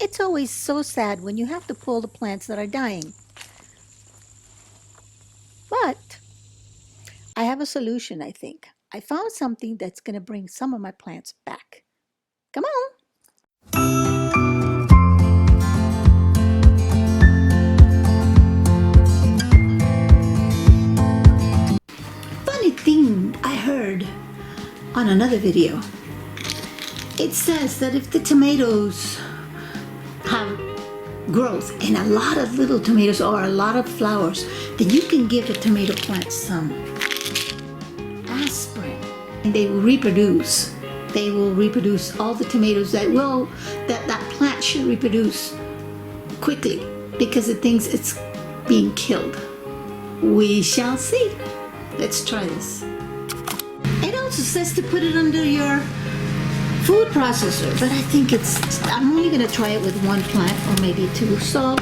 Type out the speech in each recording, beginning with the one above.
It's always so sad when you have to pull the plants that are dying. But I have a solution, I think. I found something that's going to bring some of my plants back. Come on. Funny thing I heard on another video. It says that if the tomatoes have growth and a lot of little tomatoes or a lot of flowers, then you can give the tomato plant some aspirin and they will reproduce. They will reproduce all the tomatoes that plant should reproduce quickly because it thinks it's being killed. We shall see. Let's try this. It also says to put it under your food processor, but I think I'm only going to try it with one plant or maybe two. So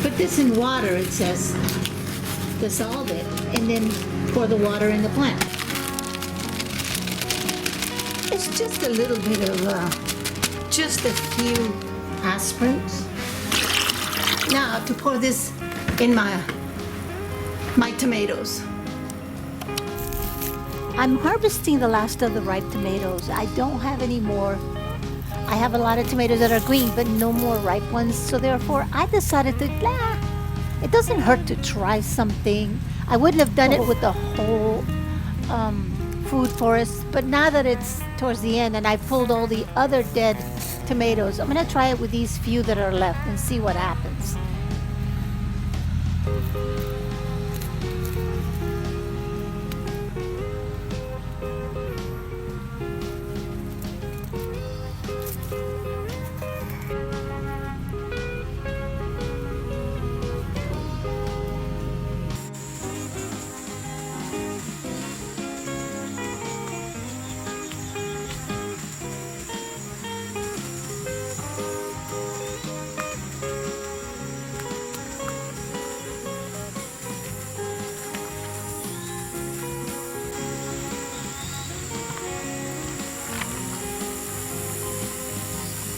put this in water, it says, dissolve it, and then pour the water in the plant. It's just a little bit of, just a few aspirins. Now to pour this in my tomatoes. I'm harvesting the last of the ripe tomatoes. I don't have any more. I have a lot of tomatoes that are green, but no more ripe ones. So therefore, I decided to, it doesn't hurt to try something. I wouldn't have done it with the whole food forest, but now that it's towards the end and I pulled all the other dead tomatoes, I'm gonna try it with these few that are left and see what happens.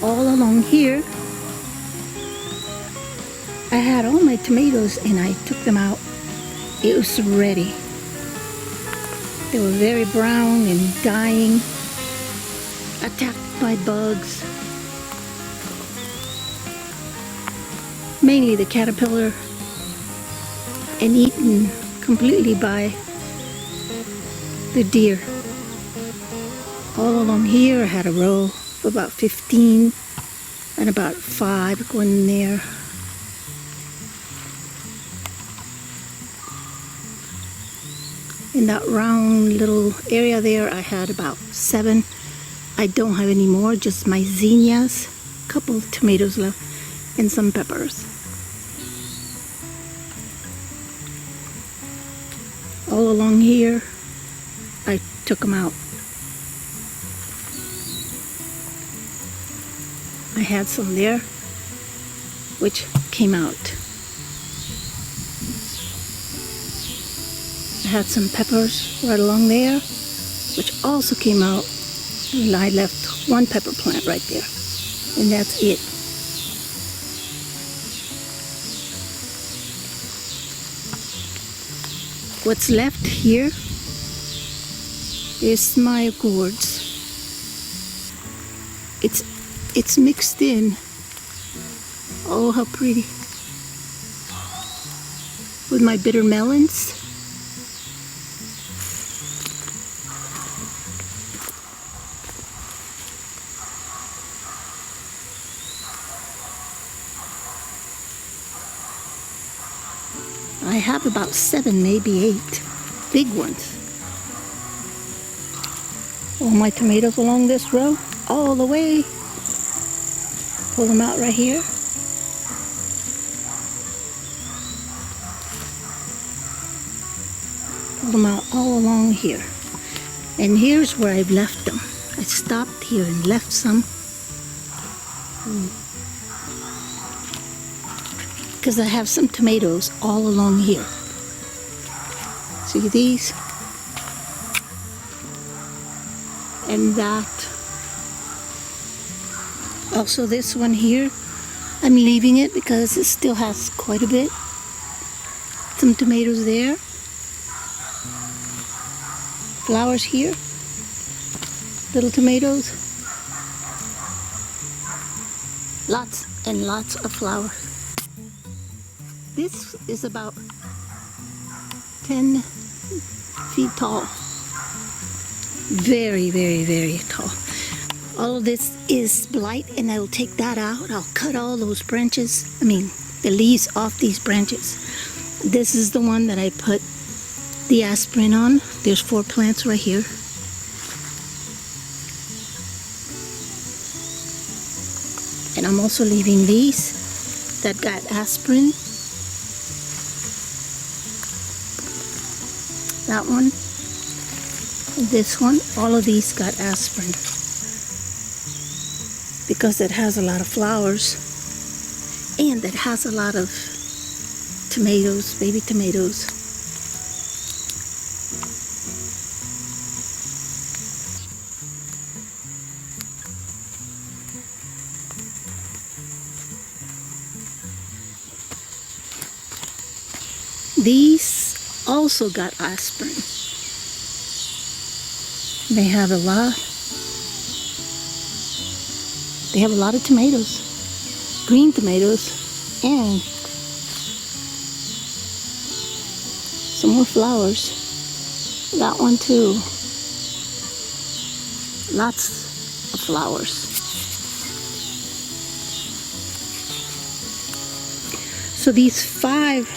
All along here, I had all my tomatoes and I took them out. It was ready. They were very brown and dying, attacked by bugs. Mainly the caterpillar, and eaten completely by the deer. All along here I had a row of about 15 and about 5 going in there. In that round little area there I had about 7. I don't have any more, just my zinnias, a couple of tomatoes left, and some peppers. All along here I took them out. I had some there which came out. I had some peppers right along there which also came out, and I left one pepper plant right there, and that's it. What's left here is my gourds. It's mixed in. Oh, how pretty. With my bitter melons. I have about 7, maybe 8 big ones. All my tomatoes along this row, all the way. Pull them out right here. Pull them out all along here. And here's where I've left them. I stopped here and left some. Because I have some tomatoes all along here. See these? And that. Also this one here, I'm leaving it because it still has quite a bit. Some tomatoes there. Flowers here. Little tomatoes. Lots and lots of flowers. This is about 10 feet tall. Very, very, very tall. All of this is blight, and I'll take that out. I'll cut all those branches, the leaves off these branches. This is the one that I put the aspirin on. There's 4 plants right here. And I'm also leaving these that got aspirin. That one. And this one. All of these got aspirin. Because it has a lot of flowers. And it has a lot of tomatoes, baby tomatoes. These also got aspirin. They have a lot of tomatoes, green tomatoes, and some more flowers. That one too. Lots of flowers. So these 5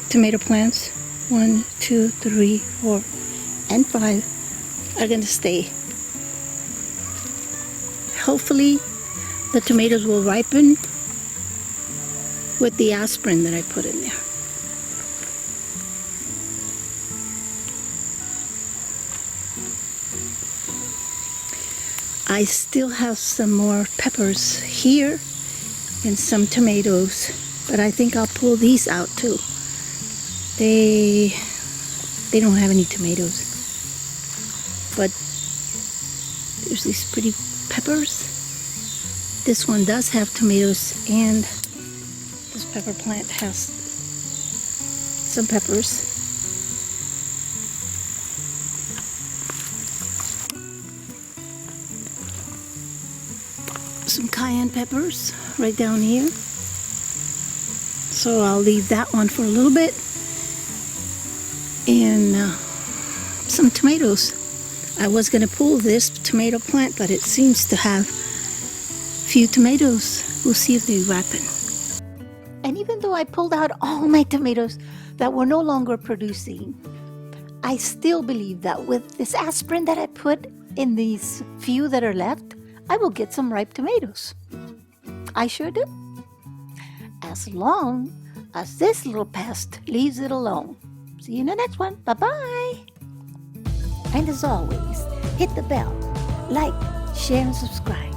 tomato plants, 1, 2, 3, 4, and 5 are going to stay. Hopefully the tomatoes will ripen with the aspirin that I put in there. I still have some more peppers here and some tomatoes, but I think I'll pull these out too. They don't have any tomatoes, but there's these pretty peppers. This one does have tomatoes, and this pepper plant has some peppers. Some cayenne peppers right down here. So I'll leave that one for a little bit. And some tomatoes. I was going to pull this tomato plant, but it seems to have few tomatoes. We'll see if they ripen. And even though I pulled out all my tomatoes that were no longer producing, I still believe that with this aspirin that I put in these few that are left, I will get some ripe tomatoes. I sure do. As long as this little pest leaves it alone. See you in the next one. Bye-bye. And as always, hit the bell, like, share, and subscribe.